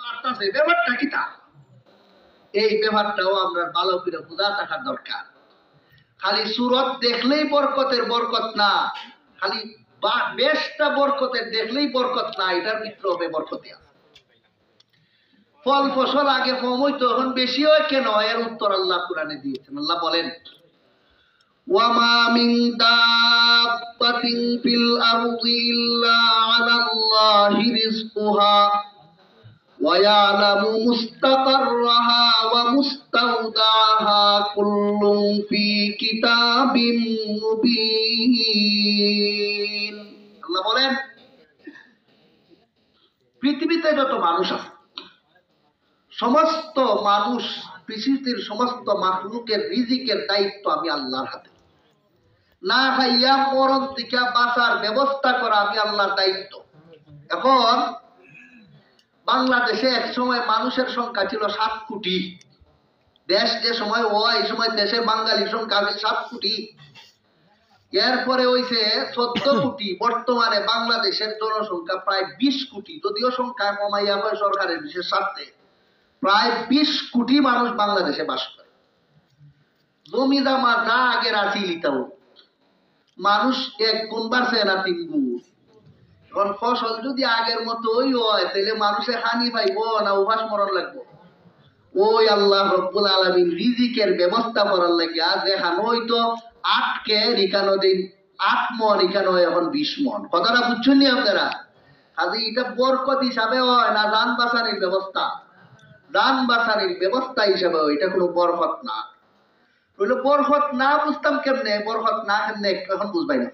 পারতাছে ব্যাপারটা কি তা এই ব্যাপারটাও আমরা ভালো করে বোঝা থাকার দরকার। খালি সুরত দেখলেই বরকতের বরকত না, খালি বেশটা বরকতের দেখলেই বরকত না, এটার ভিতরে হবে বরকতে আছে। ফল ফসল আগে কম হইতো, এখন বেশি হয় কেন? এর উত্তর আল্লাহ কোরআনে দিয়েছেন। আল্লাহ বলেন, ওয়ামা মিন দাব্বাতিন ফিল আরদি ইল্লা আলাল্লাহি রিজকুহা ওয়া ইয়ালামু মুস্তাকাররাহা ওয়া মুস্তাওদাআহা কুল্লুন ফি কিতাবিম মুবিন। আল্লাহ বলেন, পৃথিবীতে যত মানুষ আছে, সমস্ত মানুষ, পৃথিবীর সমস্ত মাখলুকের রিজিকের দায়িত্ব আমি আল্লাহর হাতে। না খাইয়া মরণ থেকে বাঁচার ব্যবস্থা করা আমি আল্লাহর দায়িত্ব। এখন বাংলাদেশে এক সময় মানুষের সংখ্যা ছিল 7 কোটি। দেশ যে সময় এই সময় দেশে বাঙালির সংখ্যা আছে 7 কোটি। এরপরে হইছে 14 কোটি। বর্তমানে বাংলাদেশের জনসংখ্যা প্রায় 20 কোটি। যদিও সংখ্যা কমাইয়া হয় সরকারের বিশেষ স্বার্থে, প্রায় 20 কোটি মানুষ বাংলাদেশে বাস করে। জমি জমা যা আগের আছিল তাও মানুষ 1 গুণ বাড়ছে না 3 গুণ। এখন ফসল যদি আগের মতোই হয়, তাহলে মানুষে হানি পাইব না উপাস মরণ লাগবো? ওই আল্লাহ রব্বুল আলামিন রিজিকের ব্যবস্থা করার লাগিয়া দেখান হইতো 8 কে 51 দিন 8 মন 51 এখন 20 মন। কথাটা বুঝছেন নি আপনারা? কাজে এটা বরকত হিসাবে হয় না জান বাঁচানির ব্যবস্থা? জান বাঁচানির ব্যবস্থা হিসাবে এটা কোনো বরকত না। বরকত না বুঝতাম কেমনে? বরকত না কেমনে এখন বুঝবাই না।